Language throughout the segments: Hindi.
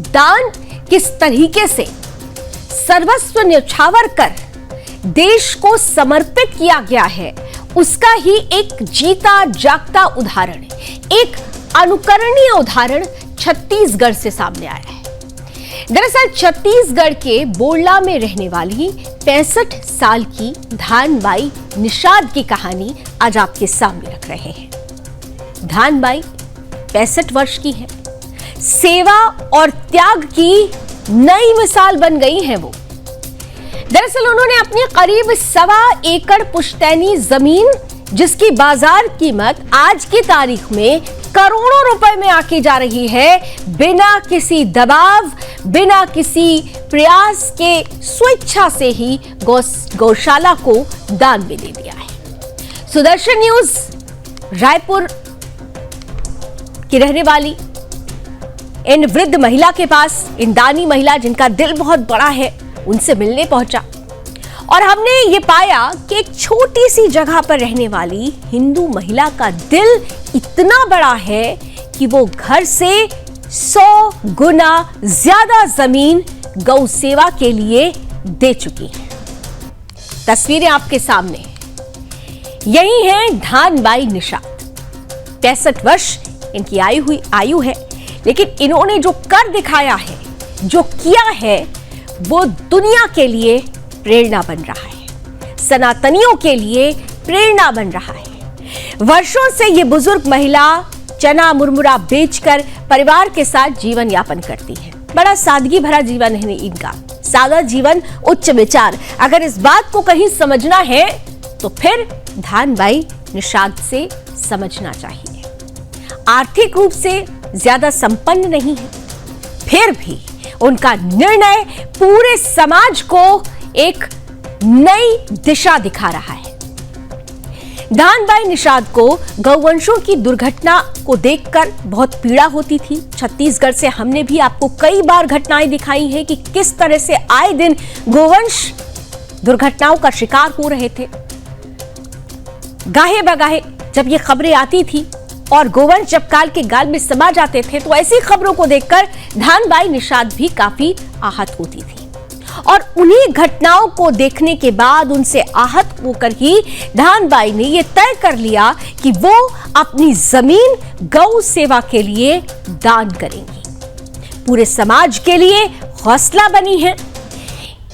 दान किस तरीके से सर्वस्व न्यौछावर कर देश को समर्पित किया गया है, उसका ही एक जीता जागता उदाहरण, एक अनुकरणीय उदाहरण छत्तीसगढ़ से सामने आया है। दरअसल छत्तीसगढ़ के बोड़ला में रहने वाली 65 साल की धानबाई निषाद की कहानी आज आपके सामने रख रहे हैं। धानबाई 65 वर्ष की है, सेवा और त्याग की नई मिसाल बन गई हैं वो। दरअसल उन्होंने अपनी करीब 1.25 एकड़ पुश्तैनी जमीन, जिसकी बाजार कीमत आज की तारीख में करोड़ों रुपए में आकी जा रही है, बिना किसी दबाव, बिना किसी प्रयास के स्वेच्छा से ही गौशाला को दान में दे दिया है। सुदर्शन न्यूज रायपुर की रहने वाली इन वृद्ध महिला के पास, इन दानी महिला जिनका दिल बहुत बड़ा है, उनसे मिलने पहुंचा और हमने ये पाया कि एक छोटी सी जगह पर रहने वाली हिंदू महिला का दिल इतना बड़ा है कि वो घर से 100 गुना ज्यादा जमीन गौ सेवा के लिए दे चुकी है। तस्वीरें आपके सामने, यही है धानबाई निषाद। 65 वर्ष इनकी आयु है, लेकिन इन्होंने जो कर दिखाया है, जो किया है, वो दुनिया के लिए प्रेरणा बन रहा है, सनातनियों के लिए प्रेरणा बन रहा है। वर्षों से ये बुजुर्ग महिला चना मुरमुरा बेचकर परिवार के साथ जीवन यापन करती है। बड़ा सादगी भरा जीवन है इनका, सादा जीवन, उच्च विचार। अगर इस बात को कहीं समझना है तो फिर धानबाई निषाद से समझना चाहिए। आर्थिक रूप से ज्यादा संपन्न नहीं है, फिर भी उनका निर्णय पूरे समाज को एक नई दिशा दिखा रहा है। धानबाई निषाद को गौवंशों की दुर्घटना को देखकर बहुत पीड़ा होती थी। छत्तीसगढ़ से हमने भी आपको कई बार घटनाएं दिखाई हैं कि किस तरह से आए दिन गोवंश दुर्घटनाओं का शिकार हो रहे थे। गाहे बगाहे जब ये खबरें आती थी और गोवंश जब काल के गाल में समा जाते थे, तो ऐसी खबरों को देखकर धानबाई निषाद भी काफी आहत होती थी। और उन्हीं घटनाओं को देखने के बाद, उनसे आहत होकर ही धानबाई ने यह तय कर लिया कि वो अपनी जमीन गौ सेवा के लिए दान करेंगी। पूरे समाज के लिए हौसला बनी है।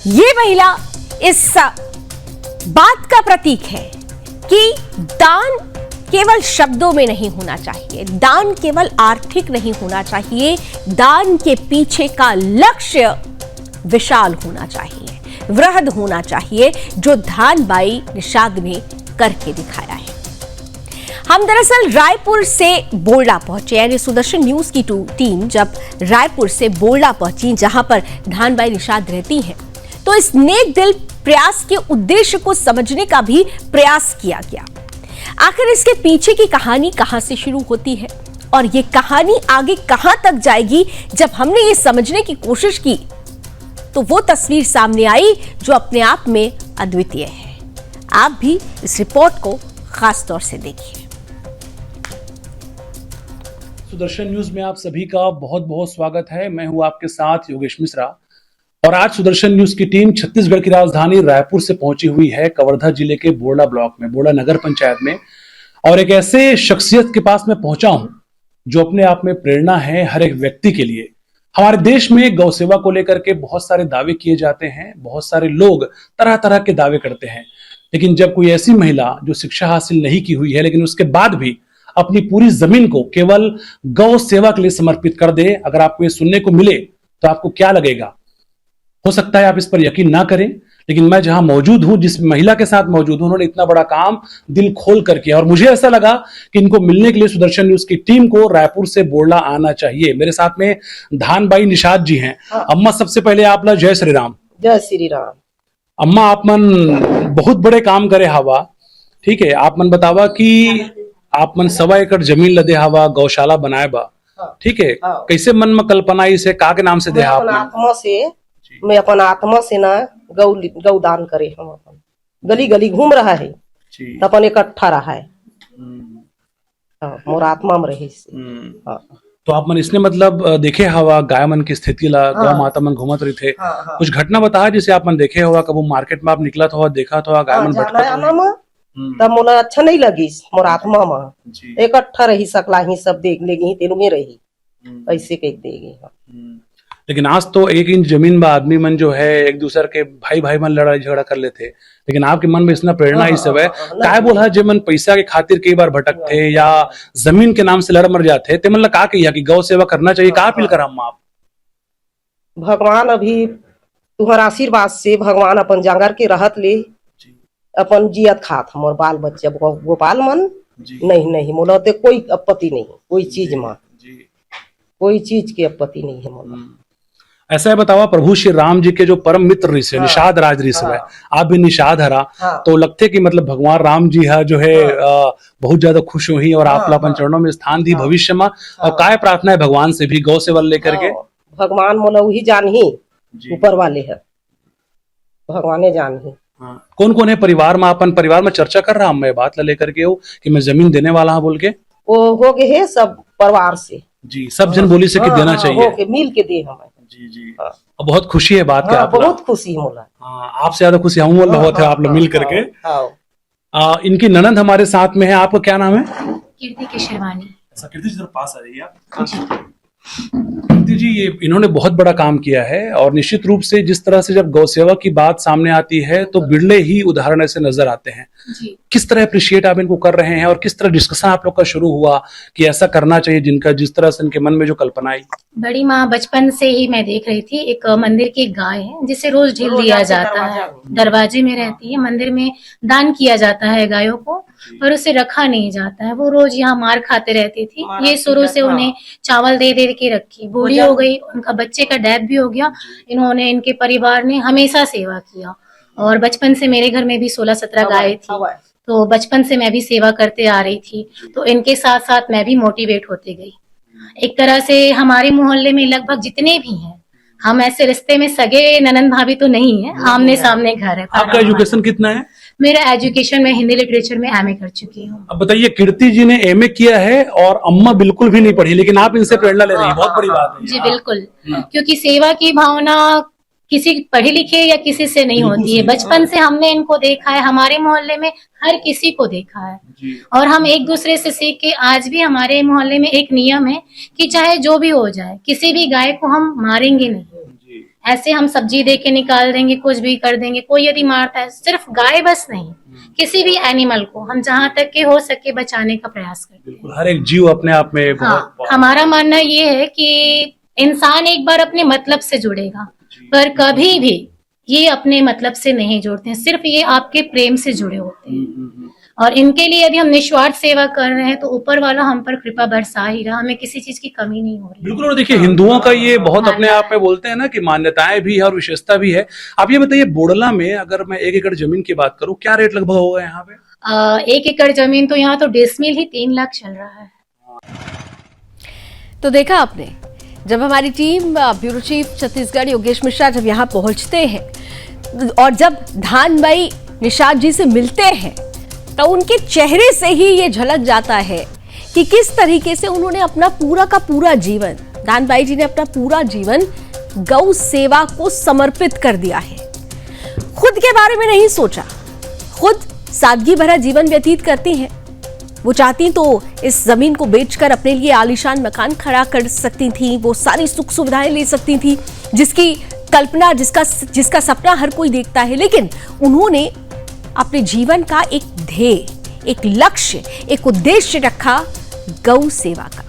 ये महिला इस बात का प्रतीक है कि दान केवल शब्दों में नहीं होना चाहिए, दान केवल आर्थिक नहीं होना चाहिए, दान के पीछे का लक्ष्य विशाल होना चाहिए, वृहद होना चाहिए, जो धानबाई निषाद ने करके दिखाया है। हम दरअसल रायपुर से बोड़ला पहुंचे, यानी सुदर्शन न्यूज की टीम जब रायपुर से बोड़ला पहुंची, जहां पर धानबाई निषाद रहती हैं, तो इस नेक दिल प्रयास के उद्देश्य को समझने का भी प्रयास किया गया। आखिर इसके पीछे की कहानी कहां से शुरू होती है और ये कहानी आगे कहां तक जाएगी, जब हमने ये समझने की कोशिश की तो वो तस्वीर सामने आई जो अपने आप में अद्वितीय है। आप भी इस रिपोर्ट को खास तौर से देखिए। सुदर्शन न्यूज में आप सभी का बहुत बहुत स्वागत है। मैं हूं आपके साथ योगेश मिश्रा और आज सुदर्शन न्यूज की टीम छत्तीसगढ़ की राजधानी रायपुर से पहुंची हुई है कवर्धा जिले के बोड़ला ब्लॉक में, बोड़ला नगर पंचायत में, और एक ऐसे शख्सियत के पास मैं पहुंचा हूं जो अपने आप में प्रेरणा है हर एक व्यक्ति के लिए। हमारे देश में गौ सेवा को लेकर के बहुत सारे दावे किए जाते हैं, बहुत सारे लोग तरह तरह के दावे करते हैं, लेकिन जब कोई ऐसी महिला जो शिक्षा हासिल नहीं की हुई है लेकिन उसके बाद भी अपनी पूरी जमीन को केवल गौ सेवा के लिए समर्पित कर दे, अगर आपको ये सुनने को मिले तो आपको क्या लगेगा? हो सकता है आप इस पर यकीन ना करें, लेकिन मैं जहां मौजूद हूं, जिस महिला के साथ मौजूद हूं, उन्होंने इतना बड़ा काम दिल खोल कर किया और मुझे ऐसा लगा कि इनको मिलने के लिए सुदर्शन न्यूज की टीम को रायपुर से बोड़ला आना चाहिए। मेरे साथ में धानबाई निषाद जी हैं। अम्मा, सबसे पहले आप ला जय श्री राम। जय श्री राम। अम्मा, आप मन बहुत बड़े काम करे हवा, ठीक है? आप मन बतावा कि आप मन 1.25 एकड़ जमीन लदे हवा, गौशाला बनाए बा, ठीक है? कैसे मन में कल्पना इसे का के नाम से दे? आत्मा से, मैं अपन आत्मा से ना गौ दान करे। हम अपन गली गली घूम रहा है, अपन इकट्ठा रहा है, मोर आत्मा में रही। तो आप मन इसने मतलब देखे हवा गाय मन की स्थिति ला गौ माता मन घूमत रही थे हाँ। कुछ घटना बताया जिसे आप मन देखे हुआ कब मार्केट में आप निकला था देखा था गाय मन जाना भटकत आना हुई? में तब मोला अच्छा नहीं लगी मोर आत्मा में इकट्ठा रही सकला ही सब देख लेगी तेनु में रही ऐसे कह देगी। लेकिन आज तो एक इंच जमीन बा आदमी मन जो है एक दूसरे के भाई भाई मन लड़ाई झगड़ा कर लेते लेकिन आपके मन में इतना प्रेरणा ही सब है काय बोला जे मन पैसा के खातिर कई बार भटकते या जमीन के नाम से लड़ मर जाते ते मन ला का कहिया कि गौ सेवा करना चाहिए का अपील करा आप? भगवान अभी तुहर आशीर्वाद से भगवान अपन जांगर के रहत ले अपन जियत खात मोर बाल बच्चा गोपाल मन नहीं मोला ते कोई आपत्ति नहीं कोई चीज में कोई चीज की आपत्ति नहीं है मोला। ऐसा है बतावा प्रभु श्री राम जी के जो परम मित्र ऋषि निषाद राज ऋषि है आप भी निषाद हरा तो लगते कि मतलब भगवान राम जी है जो है बहुत ज्यादा खुश हुई और आप अपन चरणों में स्थान दी भविष्य में और काय प्रार्थना है भगवान से भी गौ सेवा लेकर के? भगवान मोला वही जान ही ऊपर वाले है भगवाने जान ही। कौन कौन है परिवार में अपन परिवार में चर्चा कर रहा हूँ मैं बात ला लेकर के कि मैं जमीन देने वाला हूँ बोल के वो हो गए है सब परिवार से जी सब जन बोली से कि देना चाहिए के मिल के दे हमें जी और बहुत खुशी है बात के आप बहुत खुशी मोला आपसे ज्यादा खुशी हम बहुत है आप लोग मिल करके। इनकी ननद हमारे साथ में है आपका क्या नाम है? कीर्ति केशरवानी। ऐसा कीर्ति जी पास आ जाइए आप। कीर्ति जी ये इन्होंने बहुत बड़ा काम किया है और निश्चित रूप से जिस तरह से जब गौ सेवा की बात सामने आती है तो बिरले ही उदाहरण ऐसे नजर आते हैं जी। किस तरह अप्रिशिएट आप इनको कर रहे हैं और किस तरह डिस्कशन आप लोग का शुरू हुआ कि ऐसा करना चाहिए जिनका जिस तरह से इनके मन में जो कल्पना आई? बड़ी माँ बचपन से ही मैं देख रही थी एक मंदिर की गाय है जिसे रोज ढील दिया जाता है दरवाजे में रहती है मंदिर में दान किया जाता है गायों को पर उसे रखा नहीं जाता है वो रोज यहाँ मार खाते रहती थी ये शुरू से उन्हें चावल दे दे के रखी बूढ़ी हो गई उनका बच्चे का डेथ भी हो गया इन्होंने इनके परिवार ने हमेशा सेवा किया और बचपन से मेरे घर में भी 16-17 गाय थी तो बचपन से मैं भी सेवा करते आ रही थी तो इनके साथ साथ मैं भी मोटिवेट होते गई। एक तरह से हमारे मोहल्ले में लगभग जितने भी हैं हम ऐसे रिश्ते में सगे ननंद भाभी तो नहीं है आमने सामने घर है। आपका एजुकेशन कितना है? मेरा एजुकेशन में हिंदी लिटरेचर में एमए कर चुकी हूँ। अब बताइए कीर्ति जी ने एमए किया है और अम्मा बिल्कुल भी नहीं पढ़ी लेकिन आप इनसे प्रेरणा ले रही है बहुत बड़ी बात है। जी बिल्कुल क्योंकि सेवा की भावना किसी पढ़े लिखे या किसी से नहीं होती है बचपन से हमने इनको देखा है हमारे मोहल्ले में हर किसी को देखा है और हम एक दूसरे से सीख के आज भी हमारे मोहल्ले में एक नियम है कि चाहे जो भी हो जाए किसी भी गाय को हम मारेंगे नहीं ऐसे हम सब्जी दे के निकाल देंगे कुछ भी कर देंगे कोई यदि मारता है सिर्फ गाय बस नहीं किसी भी एनिमल को हम जहाँ तक के हो सके बचाने का प्रयास करते हैं। हर एक जीव अपने आप में हमारा मानना ये है कि इंसान एक बार अपने मतलब से जुड़ेगा पर कभी भी ये अपने मतलब से नहीं जुड़ते हैं सिर्फ ये आपके प्रेम से जुड़े होते हैं और इनके लिए यदि हम निस्वार्थ सेवा कर रहे हैं तो ऊपर वाला हम पर कृपा बरसा ही रहा हमें किसी चीज की कमी नहीं हो रही। बिल्कुल और देखिए हिंदुओं का ये बहुत अपने आप में बोलते हैं ना कि मान्यताएं भी है और विशेषता भी है। आप ये बताइए बोडला में अगर मैं 1 एकड़ जमीन की बात करूं क्या रेट लगभग होगा यहाँ पे? 1 एकड़ जमीन तो यहाँ तो डेसिमल ही 3 लाख चल रहा है। तो देखा आपने जब हमारी team bureau chief Chhattisgarh Yogesh Mishra जब यहाँ पहुंचते हैं और जब धानबाई निषाद जी से मिलते हैं तो उनके चेहरे से ही ये झलक जाता है कि किस तरीके से उन्होंने अपना पूरा का पूरा जीवन धानबाई जी ने अपना पूरा जीवन गौ सेवा को समर्पित कर दिया है। खुद के बारे में नहीं सोचा, खुद सादगी भरा जीवन व्यतीत करती हैं। वो चाहती तो इस जमीन को बेचकर अपने लिए आलीशान मकान खड़ा कर सकती थी, वो सारी सुख सुविधाएं ले सकती थी जिसकी कल्पना जिसका सपना हर कोई देखता है, लेकिन उन्होंने अपने जीवन का एक ध्येय, एक लक्ष्य, एक उद्देश्य रखा गौ सेवा का।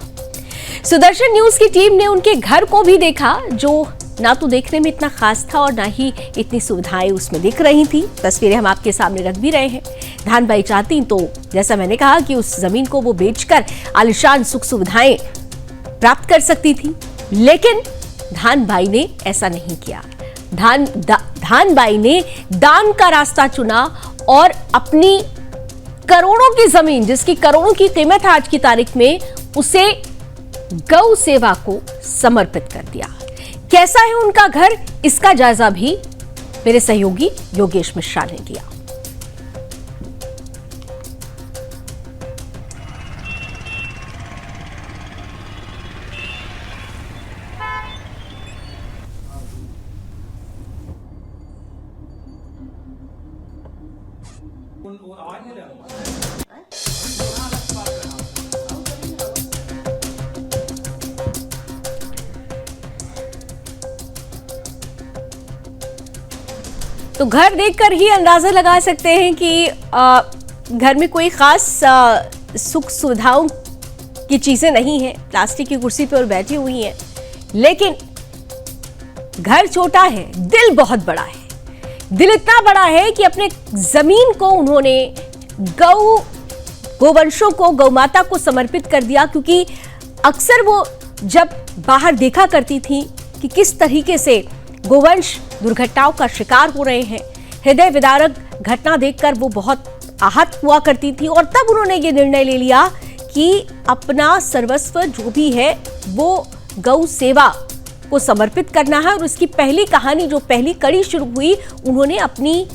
सुदर्शन न्यूज की टीम ने उनके घर को भी देखा जो ना तो देखने में इतना खास था और ना ही इतनी सुविधाएं उसमें दिख रही थी। तस्वीरें हम आपके सामने रख भी रहे हैं। धानबाई चाहती तो जैसा मैंने कहा कि उस जमीन को वो बेचकर आलीशान सुख सुविधाएं प्राप्त कर सकती थी, लेकिन धानबाई ने ऐसा नहीं किया। धानबाई ने दान का रास्ता चुना और अपनी करोड़ों की जमीन जिसकी करोड़ों की कीमत है आज की तारीख में, उसे गौ सेवा को समर्पित कर दिया। कैसा है उनका घर, इसका जायजा भी मेरे सहयोगी योगेश मिश्रा ने लिया। तो घर देखकर ही अंदाजा लगा सकते हैं कि घर में कोई खास सुख सुविधाओं की चीजें नहीं है। प्लास्टिक की कुर्सी पर बैठी हुई हैं, लेकिन घर छोटा है, दिल बहुत बड़ा है। दिल इतना बड़ा है कि अपने जमीन को उन्होंने गोवंशों को, गौ माता को समर्पित कर दिया, क्योंकि अक्सर वो जब बाहर देखा करती थी कि किस तरीके से गोवंश दुर्घटनाओं का शिकार हो रहे हैं, हृदय विदारक घटना देखकर वो बहुत आहत हुआ करती थी। और तब उन्होंने ये निर्णय ले लिया कि अपना सर्वस्व जो भी है वो गौ सेवा को समर्पित करना है। और उसकी पहली कहानी, जो पहली कड़ी शुरू हुई, उन्होंने अपनी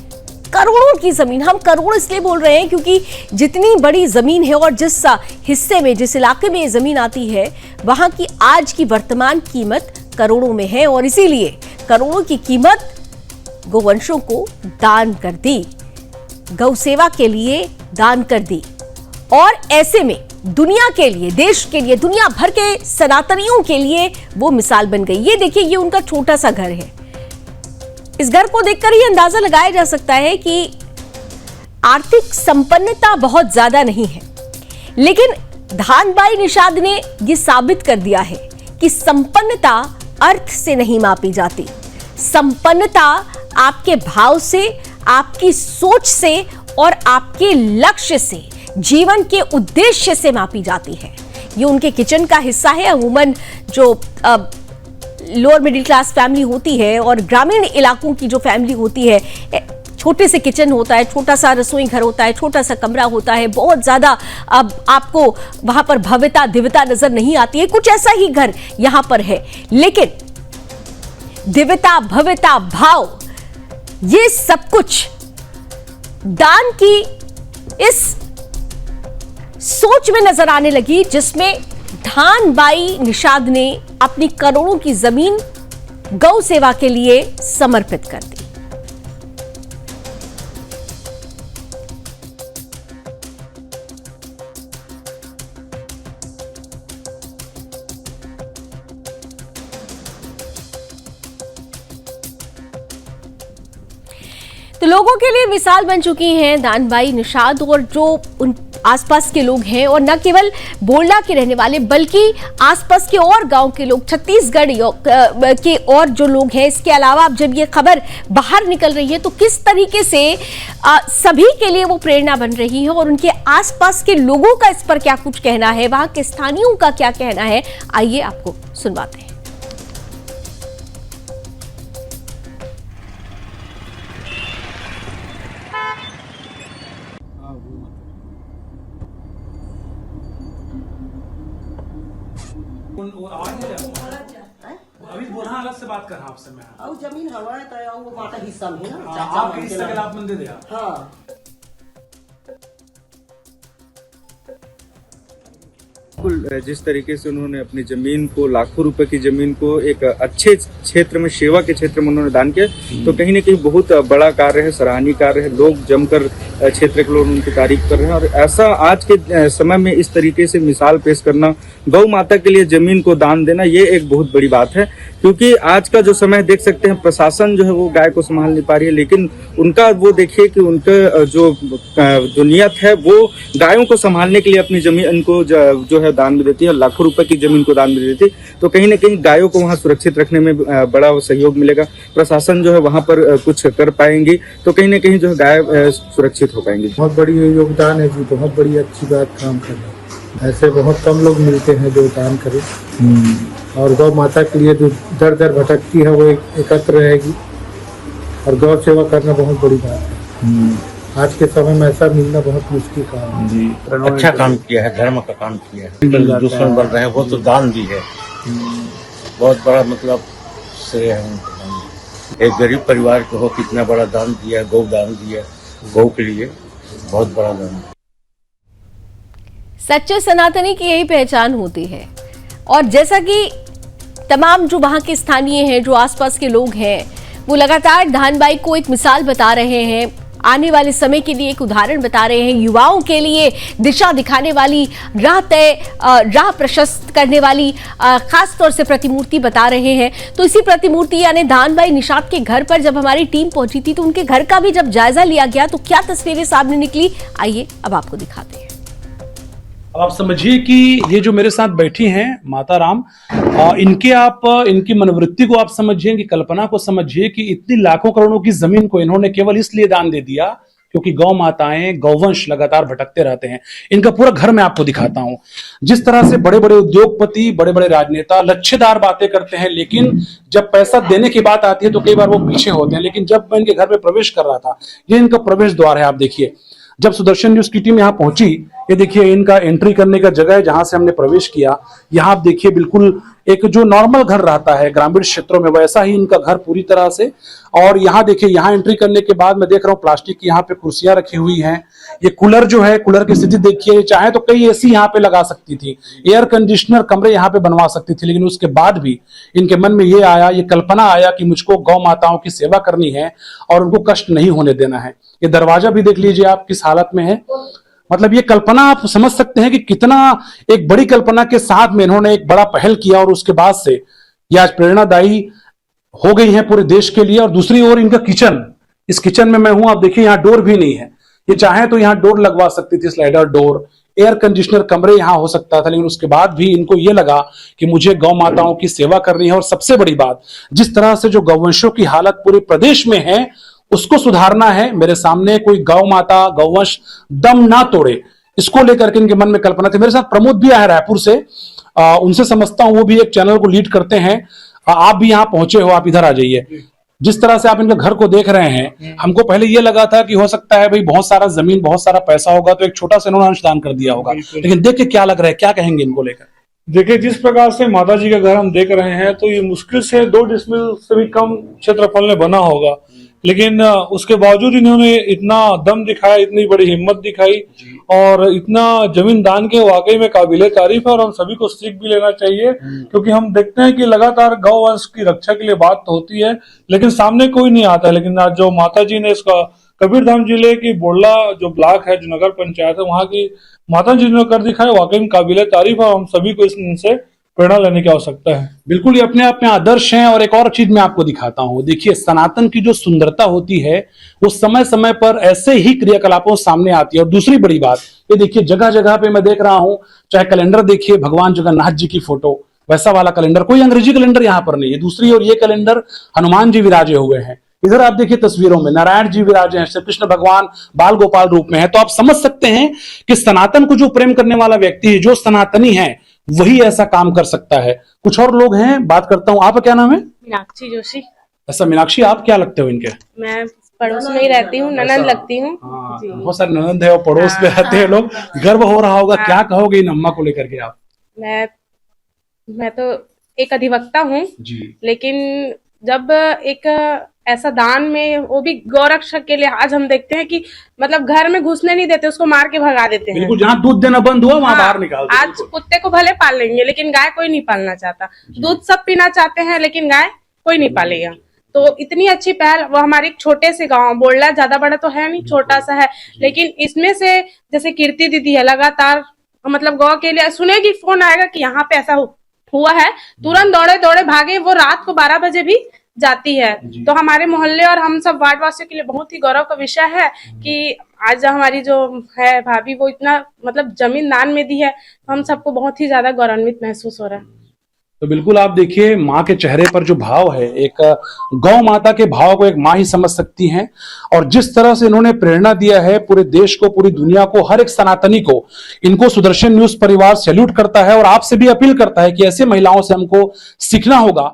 करोड़ों की जमीन, हम करोड़ इसलिए बोल रहे हैं क्योंकि जितनी बड़ी जमीन है और जिस हिस्से में, जिस इलाके में ये जमीन आती है, वहां की आज की वर्तमान कीमत करोड़ों में है। और इसीलिए करोड़ों की कीमत गोवंशों को दान कर दी, गौ सेवा के लिए दान कर दी। और ऐसे में दुनिया के लिए, देश के लिए, दुनिया भर के सनातनियों के लिए वो मिसाल बन गई। ये देखिए, ये उनका छोटा सा घर है। इस घर को देखकर ही अंदाजा लगाया जा सकता है कि आर्थिक संपन्नता बहुत ज्यादा नहीं है, लेकिन धानबाई निषाद ने यह साबित कर दिया है कि संपन्नता अर्थ से नहीं मापी जाती। संपन्नता आपके भाव से, आपकी सोच से और आपके लक्ष्य से, जीवन के उद्देश्य से मापी जाती है। ये उनके किचन का हिस्सा है। अमूमन जो लोअर मिडिल क्लास फैमिली होती है और ग्रामीण इलाकों की जो फैमिली होती है, छोटे से किचन होता है, छोटा सा रसोई घर होता है, छोटा सा कमरा होता है, बहुत ज्यादा अब आपको वहां पर भव्यता दिव्यता नजर नहीं आती है। कुछ ऐसा ही घर यहां पर है, लेकिन दिव्यता, भव्यता, भाव, ये सब कुछ दान की इस सोच में नजर आने लगी, जिसमें धानबाई निषाद ने अपनी करोड़ों की जमीन गौ सेवा के लिए समर्पित कर दी। तो लोगों के लिए मिसाल बन चुकी हैं धानबाई निषाद, और जो उन आसपास के लोग हैं, और न केवल बोरला के रहने वाले बल्कि आसपास के और गांव के लोग, छत्तीसगढ़ के और जो लोग हैं। इसके अलावा अब जब ये खबर बाहर निकल रही है तो किस तरीके से सभी के लिए वो प्रेरणा बन रही है, और उनके आसपास के लोगों का इस पर क्या कुछ कहना है, वहां के स्थानीयों का क्या कहना है, आइए आपको सुनवाते हैं। अभी बोलना अलग से बात कर रहा आपसे मैं। और जमीन हवा है तो वो माता हिस्सा में ना, आपके हिस्से के आप मंदिर दिया। हाँ, जिस तरीके से उन्होंने अपनी जमीन को, लाखों रुपए की जमीन को एक अच्छे क्षेत्र में, सेवा के क्षेत्र में उन्होंने दान किया, तो कहीं न कहीं बहुत बड़ा कार्य है, सराहनीय कार्य है। लोग जमकर क्षेत्र के लोग उनकी तारीफ कर रहे हैं। और ऐसा आज के समय में इस तरीके से मिसाल पेश करना, गौ माता के लिए जमीन को दान देना, ये एक बहुत बड़ी बात है। क्योंकि आज का जो समय देख सकते हैं, प्रशासन जो है वो गाय को संभाल नहीं पा रही है, लेकिन उनका वो देखिए कि उनका जो नियत है वो गायों को संभालने के लिए अपनी जमीन को जो है दान में देती है, लाखों रुपए की जमीन को दान में देती है। तो कहीं ना कहीं गायों को वहाँ सुरक्षित रखने में बड़ा सहयोग मिलेगा। प्रशासन जो है वहाँ पर कुछ कर पाएंगी, तो कहीं ना कहीं जो है गाय सुरक्षित हो पाएंगी। बहुत बड़ी योगदान है जी, बहुत बड़ी अच्छी बात काम कर रहे हैं। ऐसे बहुत कम लोग मिलते हैं जो दान करें, और गौ माता के लिए जो दर दर भटकती है वो एकत्र रहेगी, और गौ सेवा करना बहुत बड़ी बात है। आज के समय में ऐसा मिलना बहुत मुश्किल काम है जी। अच्छा काम किया है, धर्म का काम किया है। दुश्मन बन रहे हैं वो तो दान भी है, बहुत बड़ा मतलब श्रेय है उनको। एक गरीब परिवार को हो कितना बड़ा दान दिया, गौ दान दिया, गौ के लिए बहुत बड़ा दान। सच्चे सनातनी की यही पहचान होती है। और जैसा कि तमाम जो वहां के स्थानीय हैं, जो आसपास के लोग हैं, वो लगातार धानबाई को एक मिसाल बता रहे हैं। आने वाले समय के लिए एक उदाहरण बता रहे हैं, युवाओं के लिए दिशा दिखाने वाली, राह प्रशस्त करने वाली खास तौर से प्रतिमूर्ति बता रहे हैं। तो इसी प्रतिमूर्ति यानी दान भाई निषाद के घर पर जब हमारी टीम पहुंची थी तो उनके घर का भी जब जायजा लिया गया तो क्या तस्वीरें सामने निकली, आइए अब आपको दिखाते हैं। अब आप समझिए कि ये जो मेरे साथ बैठी हैं माता राम, इनकी मनोवृत्ति को आप समझिए, इनकी कल्पना को समझिए कि इतनी लाखों करोड़ों की जमीन को इन्होंने केवल इसलिए दान दे दिया क्योंकि गौ माताएं, गौवंश लगातार भटकते रहते हैं। इनका पूरा घर मैं आपको दिखाता हूं। जिस तरह से बड़े बड़े उद्योगपति, बड़े बड़े राजनेता लच्छेदार बातें करते हैं, लेकिन जब पैसा देने की बात आती है तो कई बार वो पीछे होते हैं। लेकिन जब मैं इनके घर में प्रवेश कर रहा था, ये इनका प्रवेश द्वार है। आप देखिए, जब सुदर्शन न्यूज की टीम यहाँ पहुंची, ये देखिए इनका एंट्री करने का जगह है जहां से हमने प्रवेश किया। यहाँ आप देखिए बिल्कुल एक जो नॉर्मल घर रहता है ग्रामीण क्षेत्रों में, वैसा ही इनका घर पूरी तरह से। और यहाँ देखिए, यहाँ एंट्री करने के बाद मैं देख रहा हूँ प्लास्टिक की यहाँ पे कुर्सियां रखी हुई हैं। ये कूलर जो है, कूलर की स्थिति देखिए, चाहे तो कई एसी यहाँ पे लगा सकती थी, एयर कंडीशनर कमरे यहाँ पे बनवा सकती थी, लेकिन उसके बाद भी इनके मन में ये आया, ये कल्पना आया कि मुझको गौ माताओं की सेवा करनी है और उनको कष्ट नहीं होने देना है। ये दरवाजा भी देख लीजिए आप किस हालत में है। मतलब ये कल्पना आप समझ सकते हैं कि कितना एक बड़ी कल्पना के साथ में इन्होंने एक बड़ा पहल किया और उसके बाद से ये आज प्रेरणादायी हो गई है पूरे देश के लिए। और दूसरी ओर इनका किचन, इस किचन में मैं हूं, आप देखिए यहाँ डोर भी नहीं है। ये चाहे तो यहाँ डोर लगवा सकती थी, स्लाइडर डोर, एयर कंडीशनर कमरे यहाँ हो सकता था, लेकिन उसके बाद भी इनको ये लगा कि मुझे गौ माताओं की सेवा करनी है। और सबसे बड़ी बात, जिस तरह से जो गौवंशों की हालत पूरे प्रदेश में है उसको सुधारना है। मेरे सामने कोई गौ माता, गौवंश दम ना तोड़े, इसको लेकर के इनके मन में कल्पना थी। मेरे साथ प्रमोद भी आया रायपुर से, उनसे समझता हूं, वो भी एक चैनल को लीड करते हैं। आप भी यहाँ पहुंचे हो, आप इधर आ जाइए। जिस तरह से आप इनके घर को देख रहे हैं, हमको पहले ये लगा था कि हो सकता है भाई बहुत सारा जमीन, बहुत सारा पैसा होगा तो एक छोटा सा इन्होंने अंशदान कर दिया होगा, लेकिन देख के क्या लग रहा है, क्या कहेंगे इनको लेकर? देखिए, जिस प्रकार से माता जी का घर हम देख रहे हैं तो ये मुश्किल से 2 डिसमिल से भी कम क्षेत्रफल में बना होगा, लेकिन उसके बावजूद इन्होंने इतना दम दिखाया, इतनी बड़ी हिम्मत दिखाई और इतना जमीन दान के वाकई में काबिले तारीफ है। और हम सभी को सीख भी लेना चाहिए, क्योंकि हम देखते हैं कि लगातार गौ वंश की रक्षा के लिए बात तो होती है लेकिन सामने कोई नहीं आता है। लेकिन आज जो माता जी ने इसका कबीरधाम जिले की बोड़ला जो ब्लॉक है, जो नगर पंचायत है, वहां की माता जी ने कर दिखाया, वाकई में काबिले तारीफ है। हम सभी को इनसे प्रेरणा लेने की आवश्यकता है। बिल्कुल, ये अपने आप में आदर्श हैं। और एक और चीज मैं आपको दिखाता हूं, देखिए सनातन की जो सुंदरता होती है वो समय समय पर ऐसे ही क्रियाकलापों सामने आती है। और दूसरी बड़ी बात, ये देखिए जगह जगह पे मैं देख रहा हूं, चाहे कैलेंडर देखिए, भगवान जगन्नाथ जी की फोटो, वैसा वाला कैलेंडर, कोई अंग्रेजी कैलेंडर यहाँ पर नहीं है। दूसरी ओर ये कैलेंडर हनुमान जी विराजे हुए हैं। इधर आप देखिए तस्वीरों में नारायण जी विराजे हैं, श्री कृष्ण भगवान बाल गोपाल रूप में है। तो आप समझ सकते हैं कि सनातन को जो प्रेम करने वाला व्यक्ति है, जो सनातनी है, वही ऐसा काम कर सकता है। कुछ और लोग हैं, बात करता हूँ। आपका क्या नाम है? मीनाक्षी जोशी। ऐसा मीनाक्षी, आप क्या लगते हो इनके? मैं पड़ोस में ही रहती हूँ, ननद लगती हूँ। बहुत सारे ननद है और पड़ोस में रहते हैं लोग, गर्व हो रहा होगा। क्या कहोगे इन अम्मा को लेकर के आप? मैं तो एक अधिवक्ता हूँ, लेकिन जब एक ऐसा दान में, वो भी गौरक्षक के लिए, आज हम देखते हैं कि मतलब घर में घुसने नहीं देते, उसको मार के भगा देते हैं। बिल्कुल, जहाँ दूध देना बंद हुआ वहाँ बाहर निकाल देते। आज कुत्ते को भले पाल लेंगे लेकिन गाय कोई नहीं पालना चाहता। दूध सब पीना चाहते हैं लेकिन गाय कोई नहीं पालेगा। तो इतनी अच्छी पहल, वो हमारे एक छोटे से गांव, बोड़ला ज्यादा बड़ा तो है नहीं, छोटा सा है, लेकिन इसमें से जैसे कीर्ति दीदी है, लगातार मतलब गौ के लिए सुनेगी, फोन आएगा कि यहाँ पे ऐसा हुआ है, तुरंत दौड़े दौड़े भागे। वो रात को 12 बजे भी जाती है। तो हमारे मोहल्ले और हम सब वार्ड वासियों के लिए बहुत ही गौरव का विषय है कि आज हमारी जो है भाभी, वो इतना मतलब जमीन दान में दी है। हम सबको बहुत ही ज्यादा गौरवान्वित महसूस हो रहा है। तो बिल्कुल आप देखिए माँ के चेहरे पर जो भाव है, एक गौ माता के भाव को एक माँ ही समझ सकती हैं। और जिस तरह से इन्होंने प्रेरणा दिया है पूरे देश को, पूरी दुनिया को, हर एक सनातनी को, इनको सुदर्शन न्यूज परिवार सैल्यूट करता है और आपसे भी अपील करता है कि ऐसे महिलाओं से हमको सीखना होगा